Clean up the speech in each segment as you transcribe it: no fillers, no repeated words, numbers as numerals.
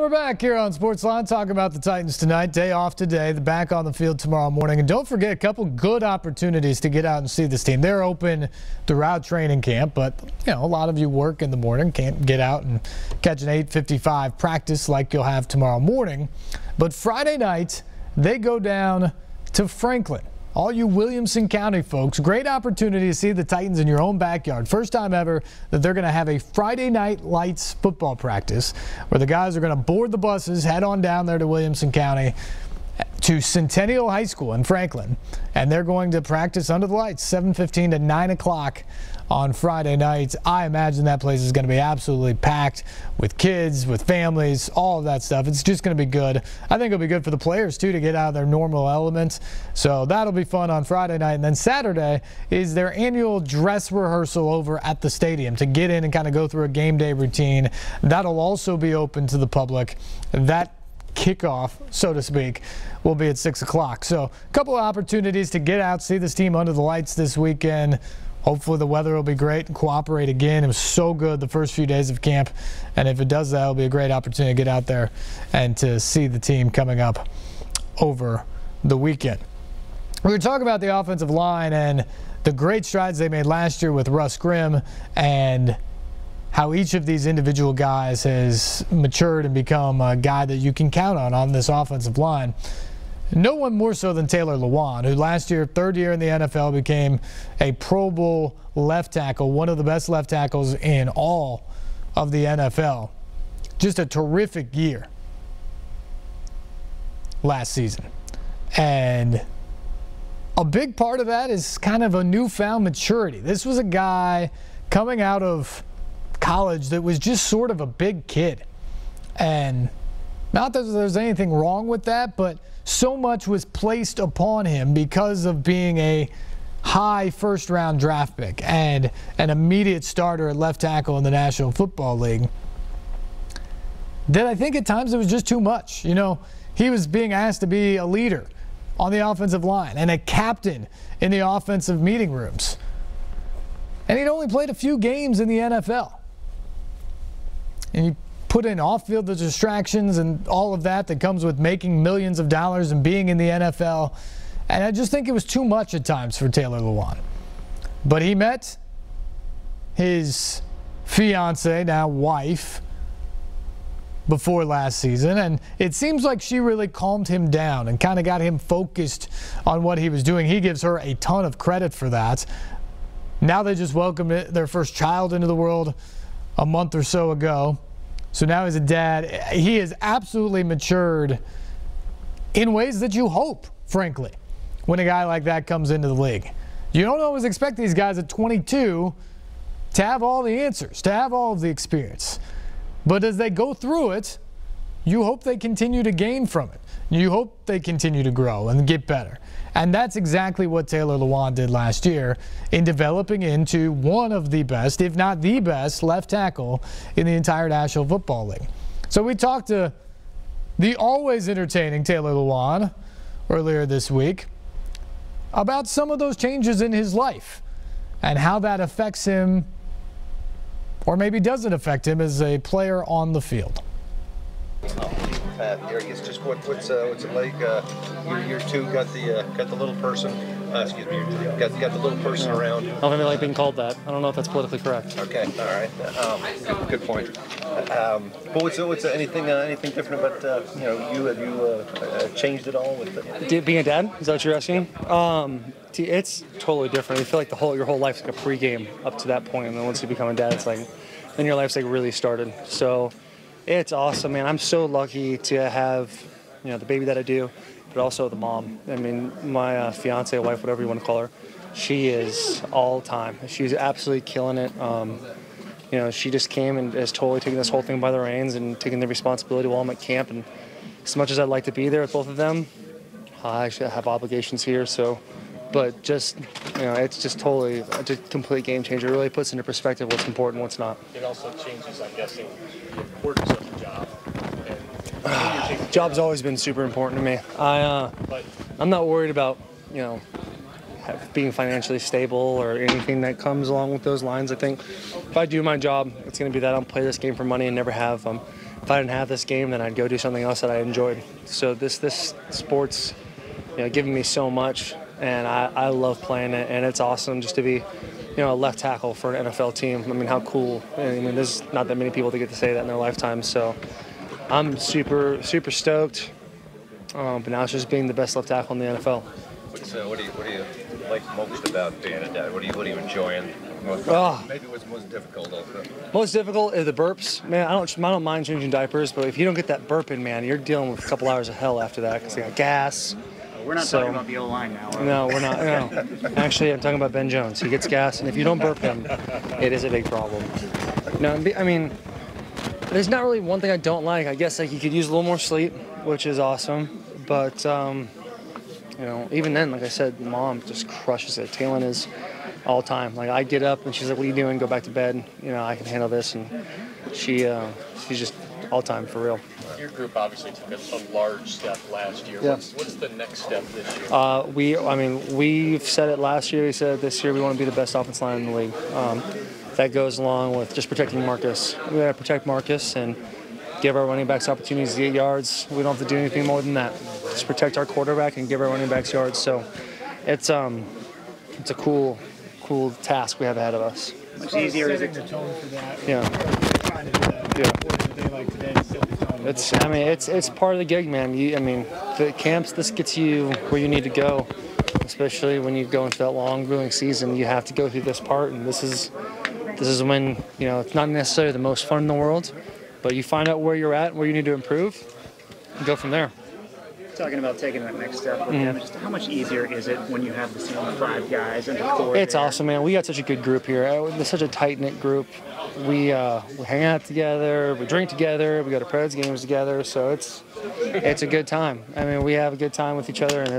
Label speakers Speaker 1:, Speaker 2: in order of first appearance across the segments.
Speaker 1: And we're back here on SportsLine talking about the Titans tonight. Day off today. They're back on the field tomorrow morning. And don't forget, a couple good opportunities to get out and see this team. They're open throughout training camp, but a lot of you work in the morning, can't get out and catch an 8:55 practice like you'll have tomorrow morning. But Friday night, they go down to Franklin. All you Williamson County folks, great opportunity to see the Titans in your own backyard. First time ever that they're going to have a Friday night lights football practice where the guys are going to board the buses, head on down there to Williamson County to Centennial High School in Franklin, and they're going to practice under the lights 7:15 to 9 o'clock on Friday nights. I imagine that place is going to be absolutely packed with kids, with families, all of that stuff. It's just going to be good. I think it'll be good for the players too to get out of their normal elements. So that'll be fun on Friday night. And then Saturday is their annual dress rehearsal over at the stadium to get in and kind of go through a game day routine. That'll also be open to the public. That kickoff, so to speak, will be at 6 o'clock. So a couple of opportunities to get out, see this team under the lights this weekend. Hopefully the weather will be great and cooperate again. It was so good the first few days of camp, and if it does that, it'll be a great opportunity to get out there and to see the team coming up over the weekend. We were talking about the offensive line and the great strides they made last year with Russ Grimm and how each of these individual guys has matured and become a guy that you can count on this offensive line. No one more so than Taylor Lewan, who last year, third year in the NFL, became a Pro Bowl left tackle, one of the best left tackles in all of the NFL. Just a terrific year last season. And a big part of that is kind of a newfound maturity. This was a guy coming out of college that was just sort of a big kid. And not that there's anything wrong with that, but so much was placed upon him because of being a high first-round draft pick and an immediate starter at left tackle in the National Football League that I think at times it was just too much. He was being asked to be a leader on the offensive line and a captain in the offensive meeting rooms. And he'd only played a few games in the NFL. And you put in off-field the distractions and all of that comes with making millions of dollars and being in the NFL. And I just think it was too much at times for Taylor Lewan. But he met his fiance, now wife, before last season, and it seems like she really calmed him down and kind of got him focused on what he was doing. He gives her a ton of credit for that. Now they just welcomed their first child into the world a month or so ago. So now he's a dad. He has absolutely matured in ways that you hope, frankly, when a guy like that comes into the league. You don't always expect these guys at 22 to have all the answers, to have all of the experience. But as they go through it, you hope they continue to gain from it. You hope they continue to grow and get better. And that's exactly what Taylor Lewan did last year in developing into one of the best, if not the best, left tackle in the entire National Football League. So we talked to the always entertaining Taylor Lewan earlier this week about some of those changes in his life and how that affects him, or maybe doesn't affect him, as a player on the field.
Speaker 2: I guess just what's it like? Year two got the little person. Excuse me, got the little person around.
Speaker 3: I don't really like being called that. I don't know if that's politically correct.
Speaker 2: Okay, all right. Good point. But what's anything different about you? Have you changed at all with
Speaker 3: Being a dad? Is that what you're asking? It's totally different. You feel like your whole life's like a pregame up to that point, and then once you become a dad, it's like then your life's like really started. So it's awesome, man. I'm so lucky to have the baby that I do, but also the mom. I mean, my fiance, wife, whatever you want to call her, she is all time. She's absolutely killing it. She just came and is totally taking this whole thing by the reins and taking the responsibility while I'm at camp. And as much as I'd like to be there with both of them, I actually have obligations here. But just, it's just totally a complete game changer. It really puts into perspective what's important, what's not.
Speaker 4: It also changes, I'm guessing, the importance of the job.
Speaker 3: Job's always been super important to me. I'm not worried about, being financially stable or anything that comes along with those lines. I think if I do my job, it's going to be that I don't play this game for money and never have. if I didn't have this game, then I'd go do something else that I enjoyed. So this sport's, giving me so much, and I love playing it, and it's awesome just to be, a left tackle for an NFL team. I mean, how cool. I mean, there's not that many people that get to say that in their lifetime, so I'm super, super stoked. But now it's just being the best left tackle in the NFL.
Speaker 2: What do you like most about being a dad? What are you enjoying most? Maybe what's most difficult also.
Speaker 3: Most difficult is the burps. Man, I don't mind changing diapers, but if you don't get that burp in, man, you're dealing with a couple hours of hell after that because you got gas.
Speaker 5: We're not talking about the O-line now.
Speaker 3: No, we're not. No. Actually, I'm talking about Ben Jones. He gets gas, and if you don't burp him, it is a big problem. No, I mean, there's not really one thing I don't like. I guess you could use a little more sleep, which is awesome. But even then, like I said, Mom just crushes it. Taylin is all time. Like I get up and she's like, "What are you doing? Go back to bed. I can handle this." And she's just all time for real.
Speaker 4: Your group obviously took a large step last year.
Speaker 3: Yeah.
Speaker 4: What's the next step this year?
Speaker 3: We've said it last year. We said it this year. We want to be the best offensive line in the league. That goes along with just protecting Marcus. We got to protect Marcus and give our running backs opportunities to get yards. We don't have to do anything more than that. Just protect our quarterback and give our running backs yards. So it's a cool task we have ahead of us.
Speaker 5: Much easier is it to
Speaker 1: tone for that.
Speaker 3: Yeah.
Speaker 1: Trying to do that.
Speaker 3: Yeah.
Speaker 1: A day like today to set the tone.
Speaker 3: It's part of the gig, man. The camps, this gets you where you need to go, especially when you go into that long, grueling season. You have to go through this part, and this is when it's not necessarily the most fun in the world, but you find out where you're at, where you need to improve, and go from there.
Speaker 5: Talking about taking that next step with them, just how much easier is it when you have the same 5 guys and the core?
Speaker 3: It's awesome, man. We got such a good group here. It's such a tight-knit group. We hang out together, we drink together, we go to Preds games together, so it's a good time. I mean, we have a good time with each other, and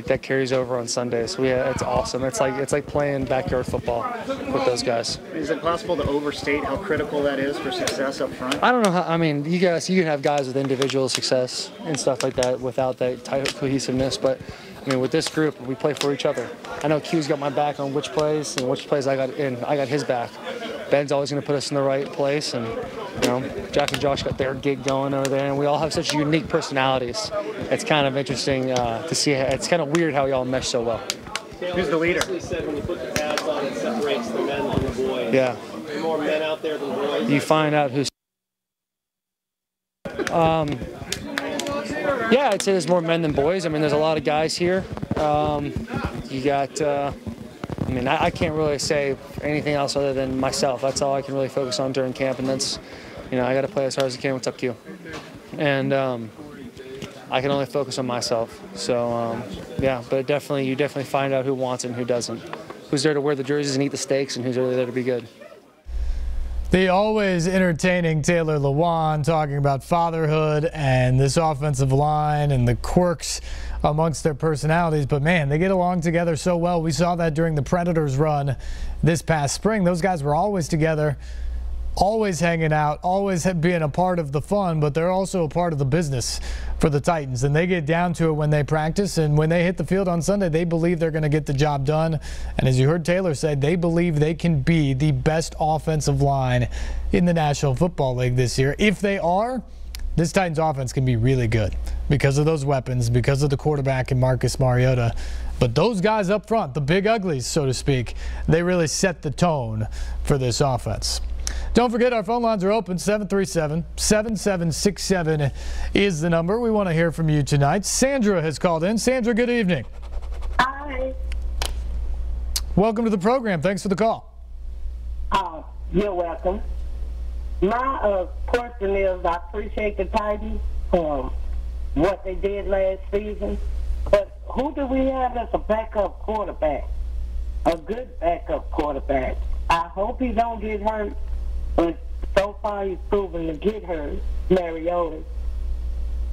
Speaker 3: that carries over on Sundays. It's awesome. It's like playing backyard football with those guys.
Speaker 5: Is it possible to overstate how critical that is for success up front?
Speaker 3: I don't know how. I mean, you can have guys with individual success and stuff like that without that tight cohesiveness, but with this group, we play for each other. I know Q's got my back on which plays and which plays I got his back. Ben's always going to put us in the right place, and Jack and Josh got their gig going over there, and we all have such unique personalities. It's kind of interesting to see. It's kind of weird how we all mesh so well.
Speaker 5: Who's the leader?
Speaker 6: You said when you put the pads on, it separates the men from the boys.
Speaker 3: Yeah.
Speaker 6: There are more men out there than boys.
Speaker 3: You find out who's. Yeah, I'd say there's more men than boys. I mean, there's a lot of guys here. You got. I can't really say anything else other than myself. That's all I can really focus on during camp, and that's, I got to play as hard as I can. What's up, Q? And I can only focus on myself. So, but you definitely find out who wants it and who doesn't. Who's there to wear the jerseys and eat the steaks, and who's really there to be good.
Speaker 1: The always entertaining Taylor Lewan talking about fatherhood and this offensive line and the quirks amongst their personalities. But, man, they get along together so well. We saw that during the Predators run this past spring. Those guys were always together, always hanging out, always being a part of the fun, but they're also a part of the business for the Titans. And they get down to it when they practice, and when they hit the field on Sunday, they believe they're going to get the job done. And as you heard Taylor say, they believe they can be the best offensive line in the National Football League this year. If they are, this Titans offense can be really good because of those weapons, because of the quarterback and Marcus Mariota. But those guys up front, the big uglies, so to speak, they really set the tone for this offense. Don't forget, our phone lines are open. 737-7767 is the number. We want to hear from you tonight. Sandra has called in. Sandra, good evening.
Speaker 7: Hi.
Speaker 1: Welcome to the program. Thanks for the call.
Speaker 7: You're welcome. My question is, I appreciate the Titans, what they did last season, but who do we have as a backup quarterback? A good backup quarterback. I hope he don't get hurt, but so far he's proven to get hurt, Mariota.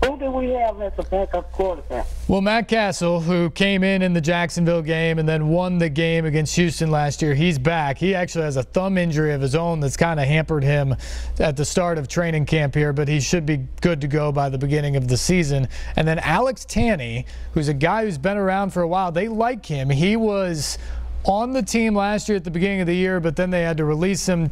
Speaker 7: Who do we have as a backup quarterback?
Speaker 1: Well, Matt Castle, who came in the Jacksonville game and then won the game against Houston last year, he's back. He actually has a thumb injury of his own that's kind of hampered him at the start of training camp here, but he should be good to go by the beginning of the season. And then Alex Tanney, who's a guy who's been around for a while, they like him. He was on the team last year at the beginning of the year, but then they had to release him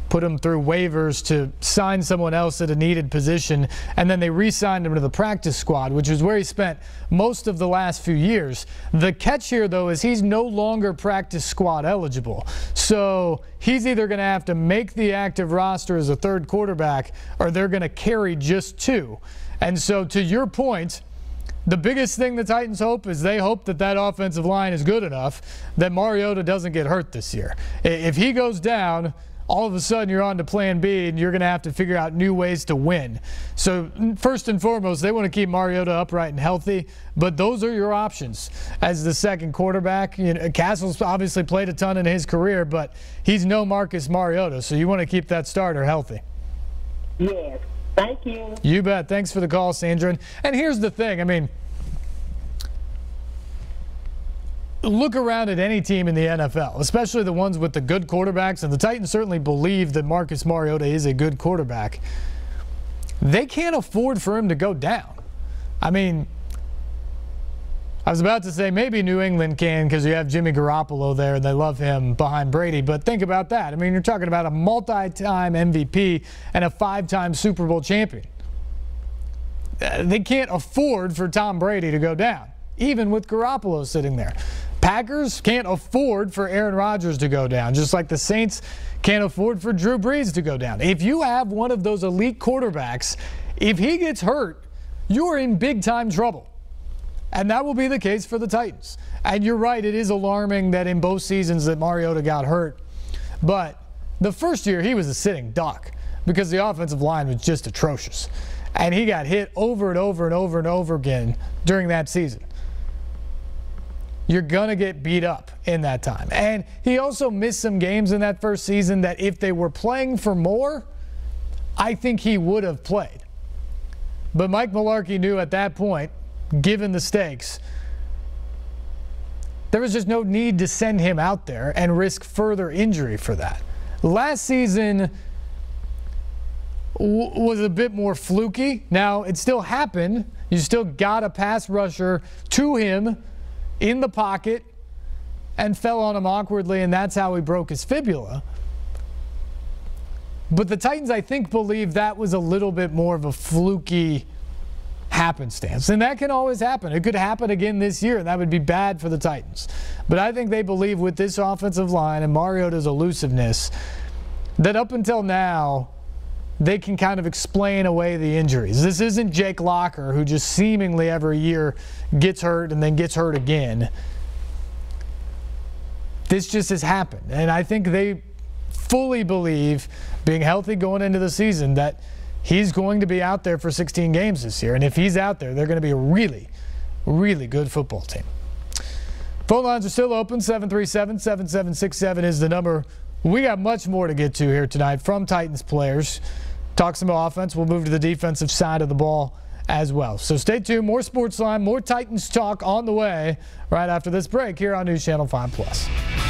Speaker 1: put him through waivers to sign someone else at a needed position, and then they re-signed him to the practice squad, which is where he spent most of the last few years. The catch here, though, is he's no longer practice squad eligible. So he's either going to have to make the active roster as a third quarterback, or they're going to carry just 2. And so to your point, the biggest thing the Titans hope is they hope that that offensive line is good enough that Mariota doesn't get hurt this year. If he goes down, all of a sudden you're on to plan B and you're going to have to figure out new ways to win. So first and foremost, they want to keep Mariota upright and healthy, but those are your options as the second quarterback. You know, Castle's obviously played a ton in his career, but he's no Marcus Mariota, so you want to keep that starter healthy.
Speaker 7: Yes. Thank you.
Speaker 1: You bet. Thanks for the call, Sandra. And here's the thing. I mean, look around at any team in the NFL, especially the ones with the good quarterbacks, and the Titans certainly believe that Marcus Mariota is a good quarterback. They can't afford for him to go down. I mean, I was about to say maybe New England can because you have Jimmy Garoppolo there and they love him behind Brady, but think about that. I mean, you're talking about a multi-time MVP and a 5-time Super Bowl champion. They can't afford for Tom Brady to go down, even with Garoppolo sitting there. Packers can't afford for Aaron Rodgers to go down, just like the Saints can't afford for Drew Brees to go down. If you have one of those elite quarterbacks, if he gets hurt, you're in big-time trouble. And that will be the case for the Titans. And you're right, it is alarming that in both seasons that Mariota got hurt. But the first year, he was a sitting duck because the offensive line was just atrocious. And he got hit over and over and over and over again during that season. You're going to get beat up in that time. And he also missed some games in that first season that if they were playing for more, I think he would have played. But Mike Mularkey knew at that point, given the stakes, there was just no need to send him out there and risk further injury for that. Last season was a bit more fluky. Now, it still happened. You still got a pass rusher to him in the pocket and fell on him awkwardly, and that's how he broke his fibula. But the Titans, I think, believe that was a little bit more of a fluky happenstance. And that can always happen. It could happen again this year, and that would be bad for the Titans. But I think they believe with this offensive line and Mariota's elusiveness that up until now, they can kind of explain away the injuries. This isn't Jake Locker, who just seemingly every year gets hurt and then gets hurt again. This just has happened. And I think they fully believe, being healthy going into the season, that he's going to be out there for 16 games this year. And if he's out there, they're going to be a really, really good football team. Phone lines are still open. 737-7767 is the number. We got much more to get to here tonight from Titans players. Talk some offense. We'll move to the defensive side of the ball as well. So stay tuned. More SportsLine, more Titans talk on the way right after this break here on News Channel 5+.